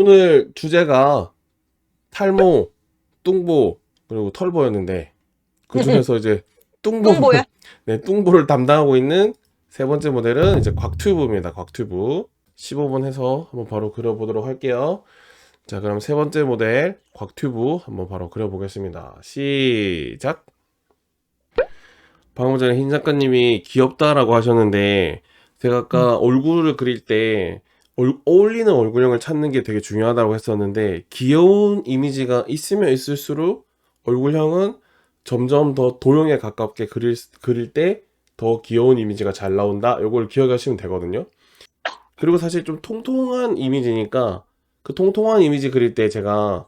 오늘 주제가 탈모, 뚱보, 그리고 털보였는데 그 중에서 이제 뚱보, 뚱보야? 네, 뚱보를 담당하고 있는 세 번째 모델은 이제 곽튜브입니다. 곽튜브. 15분 해서 한번 바로 그려보도록 할게요. 자, 그럼 세 번째 모델 곽튜브 한번 바로 그려보겠습니다. 시작! 방금 전에 흰 작가님이 귀엽다라고 하셨는데 제가 응. 아까 얼굴을 그릴 때 어울리는 얼굴형을 찾는 게 되게 중요하다고 했었는데 귀여운 이미지가 있으면 있을수록 얼굴형은 점점 더 도형에 가깝게 그릴 때 더 귀여운 이미지가 잘 나온다. 요걸 기억하시면 되거든요. 그리고 사실 좀 통통한 이미지니까 그 통통한 이미지 그릴 때 제가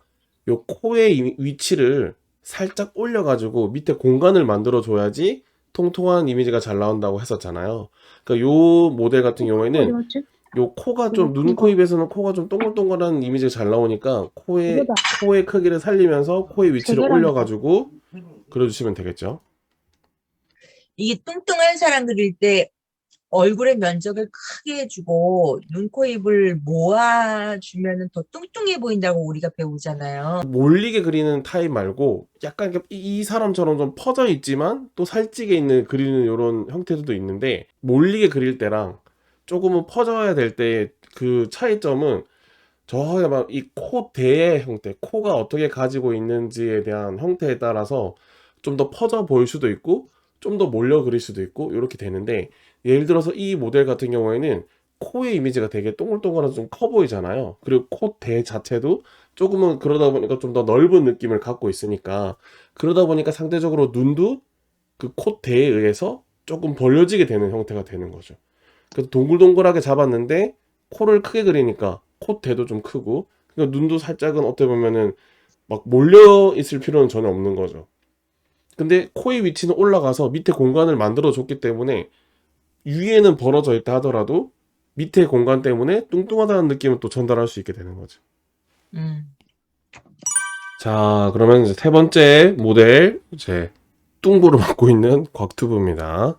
요 코의 위치를 살짝 올려가지고 밑에 공간을 만들어 줘야지 통통한 이미지가 잘 나온다고 했었잖아요. 그러니까 요 모델 같은 어디 경우에는 갔지? 요 코가 좀 눈, 코, 이거, 입에서는 코가 좀 동글동글한 이미지가 잘 나오니까 이거다. 코의 크기를 살리면서 코의 세 위치를 개라니까. 올려가지고 그려주시면 되겠죠. 이게 뚱뚱한 사람 그릴 때 얼굴의 면적을 크게 해주고 눈, 코, 입을 모아주면 더 뚱뚱해 보인다고 우리가 배우잖아요. 몰리게 그리는 타입 말고 약간 이렇게 이 사람처럼 좀 퍼져 있지만 또 살찌게 있는 그리는 이런 형태들도 있는데 몰리게 그릴 때랑 조금은 퍼져야 될 때 그 차이점은 정확하게 막 이 코대의 형태, 코가 어떻게 가지고 있는지에 대한 형태에 따라서 좀 더 퍼져 보일 수도 있고 좀 더 몰려 그릴 수도 있고 이렇게 되는데 예를 들어서 이 모델 같은 경우에는 코의 이미지가 되게 동글동글해서 좀 커 보이잖아요. 그리고 코대 자체도 조금은 그러다 보니까 좀 더 넓은 느낌을 갖고 있으니까 그러다 보니까 상대적으로 눈도 그 콧대에 의해서 조금 벌려지게 되는 형태가 되는 거죠. 그래서 동글동글하게 잡았는데 코를 크게 그리니까 콧대도 좀 크고 그러니까 눈도 살짝은 어떻게 보면은 막 몰려 있을 필요는 전혀 없는 거죠. 근데 코의 위치는 올라가서 밑에 공간을 만들어 줬기 때문에 위에는 벌어져 있다 하더라도 밑에 공간 때문에 뚱뚱하다는 느낌을 또 전달할 수 있게 되는 거죠. 음. 자, 그러면 이제 세 번째 모델 이제 뚱보를 맡고 있는 곽튜브입니다.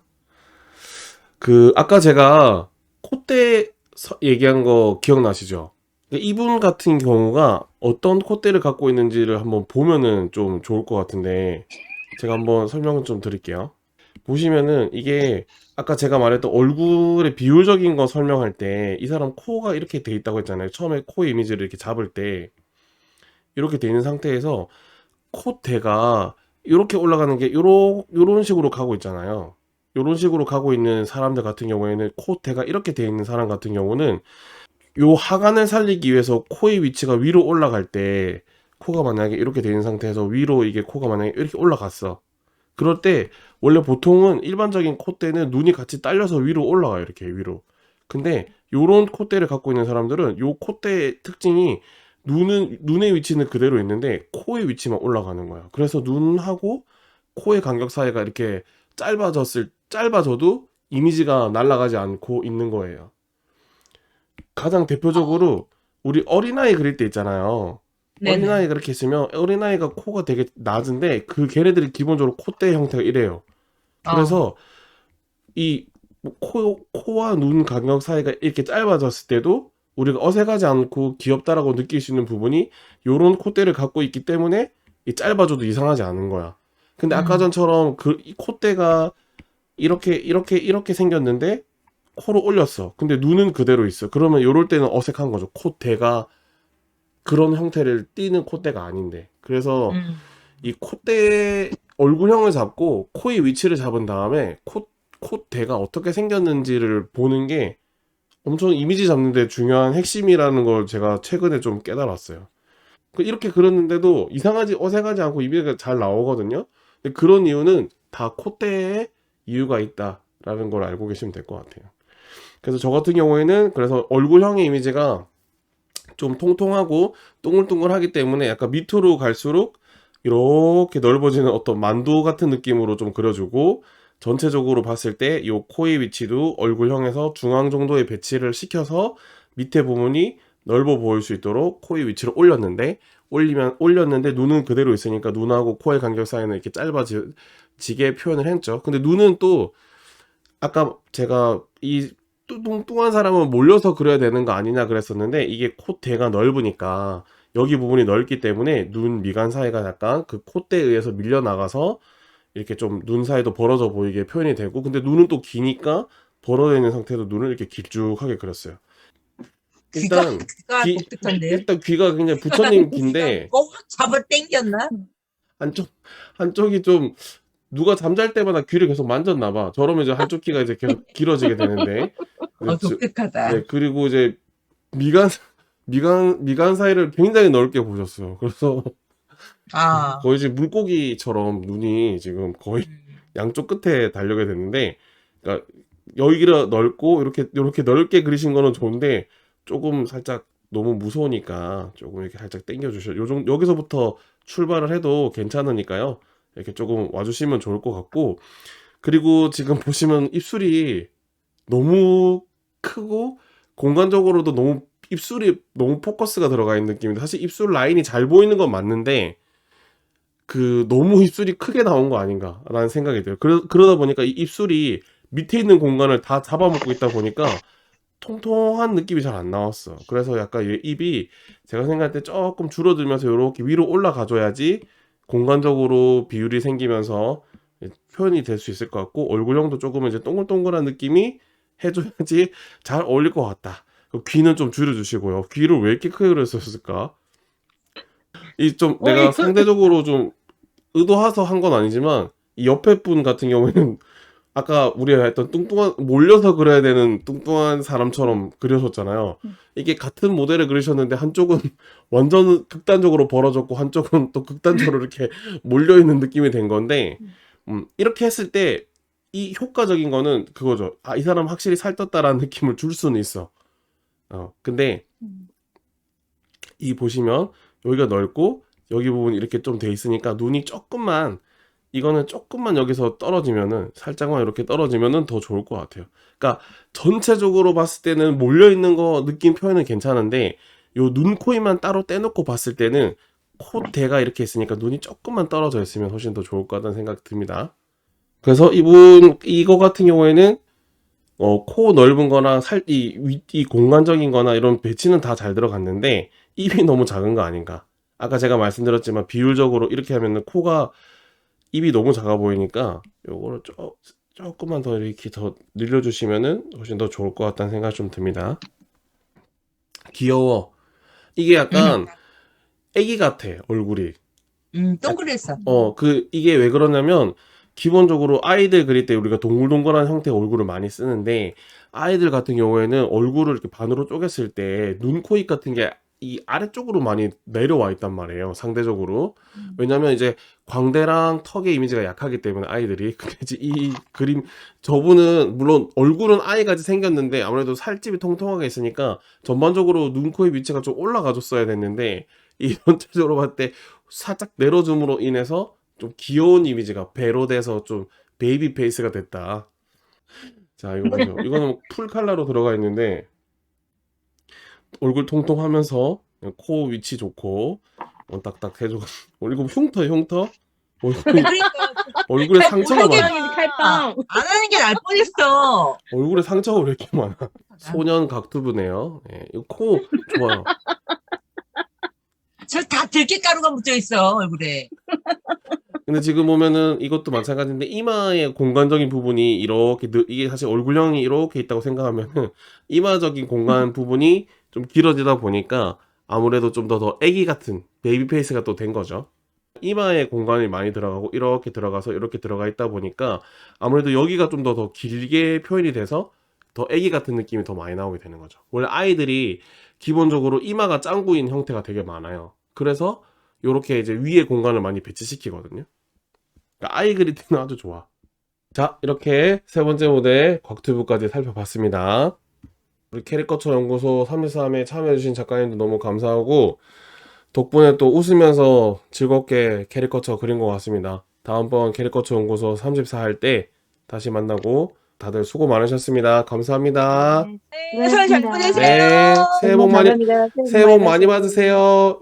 그 아까 제가 콧대 얘기한 거 기억나시죠? 이분 같은 경우가 어떤 콧대를 갖고 있는지를 한번 보면은 좀 좋을 것 같은데 제가 한번 설명을 좀 드릴게요. 보시면은 이게 아까 제가 말했던 얼굴의 비율적인 거 설명할 때 이 사람 코가 이렇게 돼 있다고 했잖아요. 처음에 코 이미지를 이렇게 잡을 때 이렇게 돼 있는 상태에서 콧대가 이렇게 올라가는 게 요런 식으로 가고 있잖아요. 요런 식으로 가고 있는 사람들 같은 경우에는 콧대가 이렇게 돼 있는 사람 같은 경우는 요 하관을 살리기 위해서 코의 위치가 위로 올라갈 때 코가 만약에 이렇게 돼 있는 상태에서 위로 이게 코가 만약에 이렇게 올라갔어. 그럴 때 원래 보통은 일반적인 콧대는 눈이 같이 딸려서 위로 올라가요. 이렇게 위로. 근데 요런 콧대를 갖고 있는 사람들은 요 콧대의 특징이 눈의 위치는 그대로 있는데 코의 위치만 올라가는 거야. 그래서 눈하고 코의 간격 사이가 이렇게 짧아져도 이미지가 날아가지 않고 있는 거예요. 가장 대표적으로 우리 어린아이 그릴 때 있잖아요. 네네. 어린아이 그렇게 있으면 어린아이가 코가 되게 낮은데 그 걔네들이 기본적으로 콧대 형태가 이래요. 어. 그래서 이 코와 눈 간격 사이가 이렇게 짧아졌을 때도 우리가 어색하지 않고 귀엽다라고 느낄 수 있는 부분이 요런 콧대를 갖고 있기 때문에 이 짧아져도 이상하지 않은 거야. 근데 아까 음. 전처럼 이 콧대가 이렇게 생겼는데 코를 올렸어. 근데 눈은 그대로 있어. 그러면 요럴 때는 어색한 거죠. 콧대가 그런 형태를 띠는 콧대가 아닌데. 그래서 음. 이 콧대 얼굴형을 잡고 코의 위치를 잡은 다음에 콧대가 어떻게 생겼는지를 보는 게 엄청 이미지 잡는데 중요한 핵심이라는 걸 제가 최근에 좀 깨달았어요. 이렇게 그렸는데도 이상하지 어색하지 않고 이미지가 잘 나오거든요. 근데 그런 이유는 다 콧대에 이유가 있다라는 걸 알고 계시면 될 것 같아요. 그래서 저 같은 경우에는 그래서 얼굴형의 이미지가 좀 통통하고 동글동글하기 때문에 약간 밑으로 갈수록 이렇게 넓어지는 어떤 만두 같은 느낌으로 좀 그려주고 전체적으로 봤을 때 이 코의 위치도 얼굴형에서 중앙 정도에 배치를 시켜서 밑에 부분이 넓어 보일 수 있도록 코의 위치를 올렸는데 눈은 그대로 있으니까 눈하고 코의 간격 사이는 이렇게 짧아지게 표현을 했죠. 근데 눈은 또 아까 제가 이 뚱뚱한 사람은 몰려서 그려야 되는 거 아니냐 그랬었는데 이게 콧대가 넓으니까 여기 부분이 넓기 때문에 눈 미간 사이가 약간 그 콧대에 의해서 밀려나가서 이렇게 좀 눈 사이도 벌어져 보이게 표현이 되고 근데 눈은 또 기니까 벌어져 있는 상태로 눈을 이렇게 길쭉하게 그렸어요. 일단 귀가 귀 독특한데요? 일단 귀가 굉장히 부처님 귀가 귀인데 꼭 잡아 당겼나? 한쪽이 좀 누가 잠잘 때마다 귀를 계속 만졌나 봐. 저러면 이제 한쪽 귀가 이제 계속 길어지게 되는데 독특하다. 네, 그리고 이제 미간 미간 사이를 굉장히 넓게 보셨어요. 그래서 아, 거의 지금 물고기처럼 눈이 지금 거의 양쪽 끝에 달려게 됐는데, 그러니까 여기가 넓고 이렇게 넓게 그리신 거는 좋은데 조금 살짝 너무 무서우니까 조금 이렇게 살짝 당겨 주셔. 여기서부터 출발을 해도 괜찮으니까요. 이렇게 조금 와주시면 좋을 것 같고, 그리고 지금 보시면 입술이 너무 크고 공간적으로도 너무 입술이 너무 포커스가 들어가 있는 느낌인데 사실 입술 라인이 잘 보이는 건 맞는데 그 너무 입술이 크게 나온 거 아닌가라는 생각이 들어요. 그러다 보니까 이 입술이 밑에 있는 공간을 다 잡아먹고 있다 보니까 통통한 느낌이 잘 안 나왔어. 그래서 약간 이 입이 제가 생각할 때 조금 줄어들면서 이렇게 위로 올라가줘야지 공간적으로 비율이 생기면서 표현이 될 수 있을 것 같고 얼굴형도 조금 이제 동글동글한 느낌이 해줘야지 잘 어울릴 것 같다. 귀는 좀 줄여주시고요. 귀를 왜 이렇게 크게 그렸었을까? 이 좀 내가 상대적으로 좀 의도해서 한 건 아니지만 이 옆에 분 같은 경우에는 아까 우리가 했던 뚱뚱한 몰려서 그려야 되는 뚱뚱한 사람처럼 그려줬잖아요. 이게 같은 모델을 그리셨는데 한쪽은 완전 극단적으로 벌어졌고 한쪽은 또 극단적으로 이렇게 몰려 있는 느낌이 된 건데 이렇게 했을 때 이 효과적인 거는 그거죠. 아, 이 사람 확실히 살떴다라는 느낌을 줄 수는 있어. 근데 이 보시면 여기가 넓고 여기 부분이 이렇게 좀 돼 있으니까 눈이 조금만 이거는 조금만 여기서 떨어지면은 살짝만 이렇게 떨어지면은 더 좋을 것 같아요. 그러니까 전체적으로 봤을 때는 몰려 있는 거 느낌 표현은 괜찮은데 요 눈, 코, 입만 따로 떼놓고 봤을 때는 콧대가 이렇게 있으니까 눈이 조금만 떨어져 있으면 훨씬 더 좋을 것 같다는 생각이 듭니다. 그래서 이거 같은 경우에는 코 넓은 거나 이 공간적인 거나 이런 배치는 다 잘 들어갔는데 입이 너무 작은 거 아닌가. 아까 제가 말씀드렸지만 비율적으로 이렇게 하면은 코가 입이 너무 작아 보이니까 요거를 조금만 더 이렇게 더 늘려주시면은 훨씬 더 좋을 것 같다는 생각이 좀 듭니다. 귀여워. 이게 약간 애기 같아, 얼굴이. 동그랬어. 이게 왜 그러냐면, 기본적으로 아이들 그릴 때 우리가 동글동글한 형태의 얼굴을 많이 쓰는데, 아이들 같은 경우에는 얼굴을 이렇게 반으로 쪼갰을 때, 눈, 코, 입 같은 게 이 아래쪽으로 많이 내려와 있단 말이에요, 상대적으로. 왜냐면 이제 광대랑 턱의 이미지가 약하기 때문에 아이들이. 근데 이제 이 그림, 저분은 물론 얼굴은 아이같이 생겼는데, 아무래도 살집이 통통하게 있으니까, 전반적으로 눈, 코, 입 위치가 좀 올라가줬어야 됐는데, 이 전체적으로 봤을 때 살짝 내려줌으로 인해서 좀 귀여운 이미지가 배로 돼서 좀 베이비 페이스가 됐다. 자, 이거 보세요. 이거는 풀 컬러로 들어가 있는데 얼굴 통통하면서 코 위치 좋고 딱딱 해줘. 이거 흉터. 얼굴이 그러니까 얼굴에 상처가 모르게 많아. 칼빵. 안 하는 게 나을 뻔했어. 얼굴에 상처가 왜 이렇게 많아? 소년 각투브네요. 예, 이거 코 좋아요. 저 다 들깨가루가 묻어 있어 얼굴에. 근데 지금 보면은 이것도 마찬가지인데 이마의 공간적인 부분이 이렇게 이게 사실 얼굴형이 이렇게 있다고 생각하면은 이마적인 공간 부분이 좀 길어지다 보니까 아무래도 좀 더 애기 같은 베이비 페이스가 또 된 거죠. 이마에 공간이 많이 들어가고 이렇게 들어가서 이렇게 들어가 있다 보니까 아무래도 여기가 좀 더 길게 표현이 돼서 더 애기 같은 느낌이 더 많이 나오게 되는 거죠. 원래 아이들이 기본적으로 이마가 짱구인 형태가 되게 많아요. 그래서 이렇게 이제 위에 공간을 많이 배치시키거든요. 그러니까 아이 그릴 때는 아주 좋아. 자, 이렇게 세 번째 모델 곽튜브까지 살펴봤습니다. 우리 캐릭터처 연구소 33에 참여해주신 작가님도 너무 감사하고 덕분에 또 웃으면서 즐겁게 캐릭터처 그린 것 같습니다. 다음번 캐릭터처 연구소 34 할 때 다시 만나고 다들 수고 많으셨습니다. 감사합니다. 네, 설잘 보내세요. 네, 새해 복 많이 받으세요.